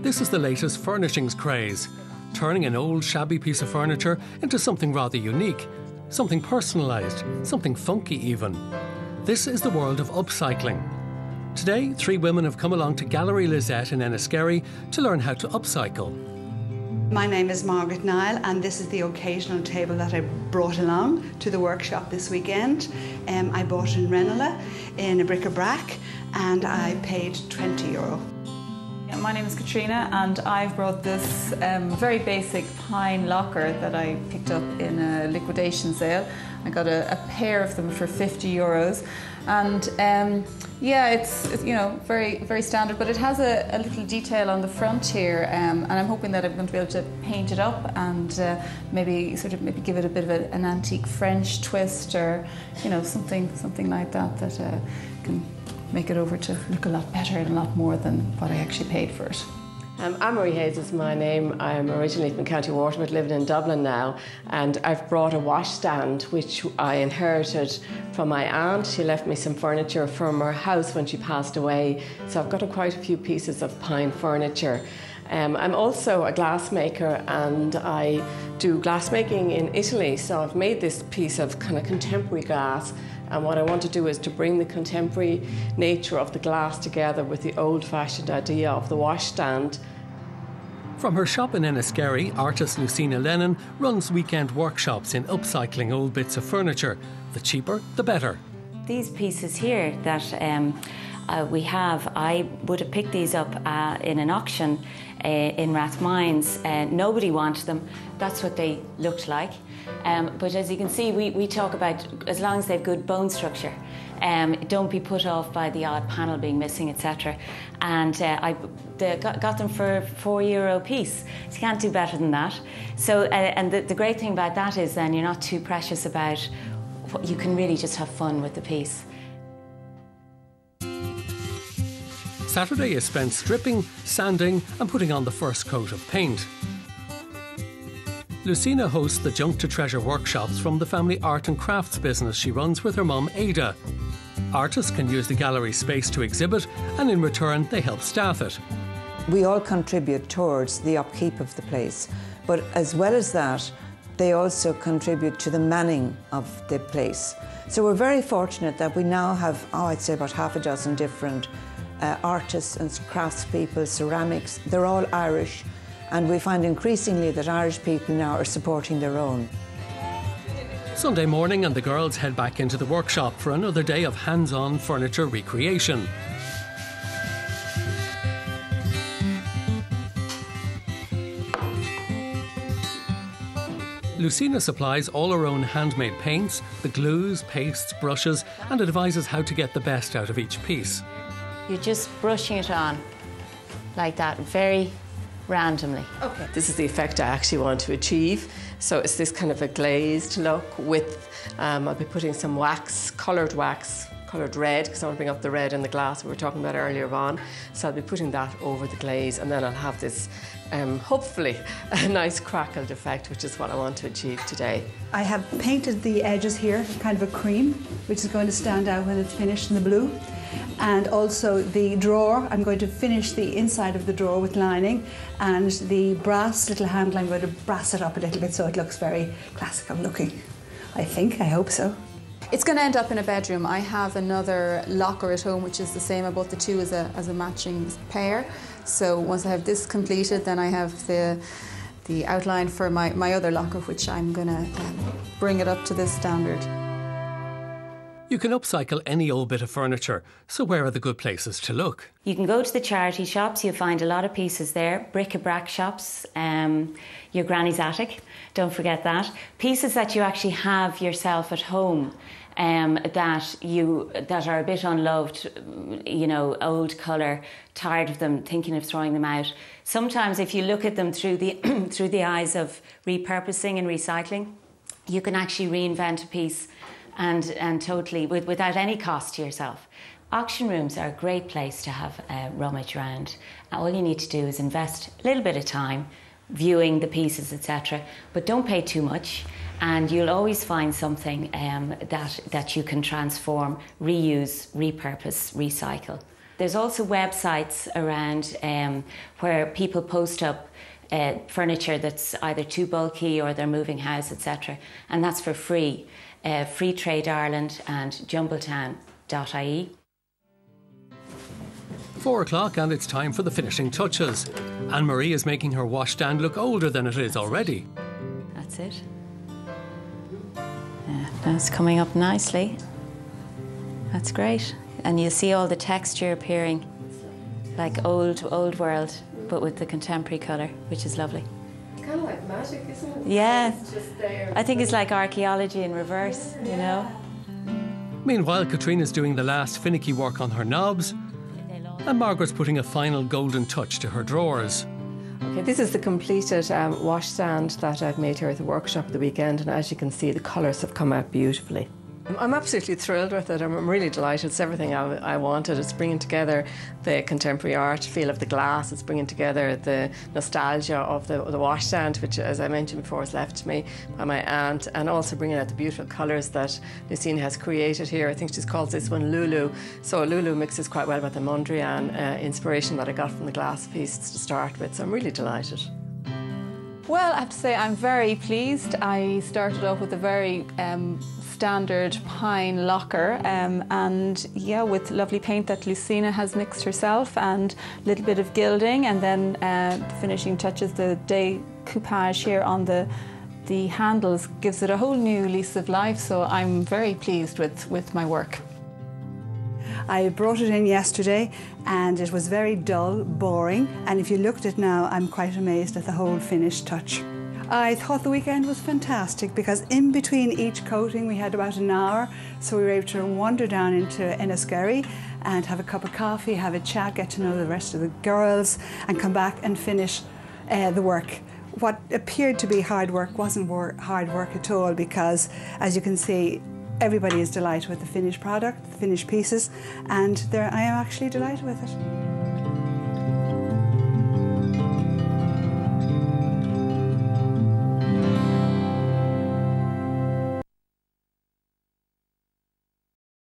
This is the latest furnishings craze, turning an old shabby piece of furniture into something rather unique, something personalised, something funky even. This is the world of upcycling. Today, 3 women have come along to Galerie Lisette in Enniskerry to learn how to upcycle. My name is Margaret Nile, and this is the occasional table that I brought along to the workshop this weekend. I bought it in Ranelagh in a bric-a-brac and I paid €20. My name is Katrina and I've brought this very basic pine locker that I picked up in a liquidation sale. I got a pair of them for €50 and yeah, it's you know very standard, but it has a little detail on the front here, and I'm hoping that I'm going to be able to paint it up and maybe give it a bit of an antique French twist, or you know something like that can make it over to look a lot better and a lot more than what I actually paid for it. Anne-Marie Hayes is my name. I'm originally from County Waterford, living in Dublin now, and I've brought a washstand which I inherited from my aunt. She left me some furniture from her house when she passed away, so I've got quite a few pieces of pine furniture. I'm also a glassmaker and I do glassmaking in Italy, so I've made this piece of kind of contemporary glass, and what I want to do is to bring the contemporary nature of the glass together with the old-fashioned idea of the washstand. From her shop in Enniskerry, artist Lucina Lennon runs weekend workshops in upcycling old bits of furniture. The cheaper, the better. These pieces here that we have, I would have picked these up in an auction in Rathmines. Nobody wanted them. That's what they looked like. But as you can see, we talk about as long as they have good bone structure. Don't be put off by the odd panel being missing, etc. And I got them for €4 a piece. So you can't do better than that. So, and the great thing about that is then you're not too precious about what, you can really just have fun with the piece. Saturday is spent stripping, sanding and putting on the first coat of paint. Lucina hosts the Junk to Treasure workshops from the family art and crafts business she runs with her mum Ada. Artists can use the gallery space to exhibit, and in return they help staff it. We all contribute towards the upkeep of the place, but as well as that, they also contribute to the manning of the place. So we're very fortunate that we now have, I'd say about half a dozen different artists and craftspeople, ceramics. They're all Irish, and we find increasingly that Irish people now are supporting their own. Sunday morning and the girls head back into the workshop for another day of hands-on furniture recreation. Lucina supplies all her own handmade paints, the glues, pastes, brushes, and advises how to get the best out of each piece. You're just brushing it on like that, very randomly. Okay. This is the effect I actually want to achieve. So it's this kind of a glazed look with, I'll be putting some wax, coloured red, because I want to bring up the red in the glass we were talking about earlier on. So I'll be putting that over the glaze, and then I'll have this, hopefully, a nice crackled effect, which is what I want to achieve today. I have painted the edges here, kind of a cream, which is going to stand out when it's finished in the blue. And also the drawer, I'm going to finish the inside of the drawer with lining, and the brass little handle, I'm going to brass it up a little bit so it looks very classical looking. I hope so. It's going to end up in a bedroom. I have another locker at home which is the same. I bought the two as a matching pair. So once I have this completed, then I have the outline for my other locker, which I'm going to bring it up to this standard. You can upcycle any old bit of furniture, so where are the good places to look? You can go to the charity shops, you'll find a lot of pieces there. Bric-a-brac shops, your granny's attic, don't forget that. Pieces that you actually have yourself at home, that are a bit unloved, you know, old colour, tired of them, thinking of throwing them out. Sometimes if you look at them through the through the eyes of repurposing and recycling, you can actually reinvent a piece and totally, without any cost to yourself. Auction rooms are a great place to have rummage around. All you need to do is invest a little bit of time viewing the pieces, etc. But don't pay too much, and you'll always find something that you can transform, reuse, repurpose, recycle. There's also websites around where people post up furniture that's either too bulky or they're moving house, etc. And that's for free. Free Trade Ireland and jumbletown.ie. 4 o'clock and it's time for the finishing touches. Anne-Marie is making her washstand look older than it is already. That's it. That's coming up nicely. That's great. And you'll see all the texture appearing like old world, but with the contemporary colour, which is lovely. It's kind of like magic, isn't it? Yeah. It's just there. I think it's like archaeology in reverse, you know. Meanwhile, Katrina's doing the last finicky work on her knobs, and Margaret's putting a final golden touch to her drawers. Okay, this is the completed washstand that I've made here at the workshop at the weekend, and as you can see, the colours have come out beautifully. I'm absolutely thrilled with it. I'm really delighted. It's everything I wanted. It's bringing together the contemporary art feel of the glass. It's bringing together the nostalgia of the washstand, which, as I mentioned before, was left to me by my aunt, and also bringing out the beautiful colours that Lucina has created here. I think she's called this one Lulu. So Lulu mixes quite well with the Mondrian inspiration that I got from the glass piece to start with. So I'm really delighted. Well, I have to say I'm very pleased. I started off with a very standard pine locker and yeah, with lovely paint that Lucina has mixed herself and a little bit of gilding, and then the finishing touches, the decoupage here on the handles gives it a whole new lease of life, so I'm very pleased with my work. I brought it in yesterday and it was very dull, boring, and if you looked at it now, I'm quite amazed at the whole finished touch. I thought the weekend was fantastic because in between each coating we had about an hour, so we were able to wander down into Enniskerry and have a cup of coffee, have a chat, get to know the rest of the girls and come back and finish the work. What appeared to be hard work wasn't hard work at all, because as you can see, everybody is delighted with the finished product, the finished pieces, and I am actually delighted with it.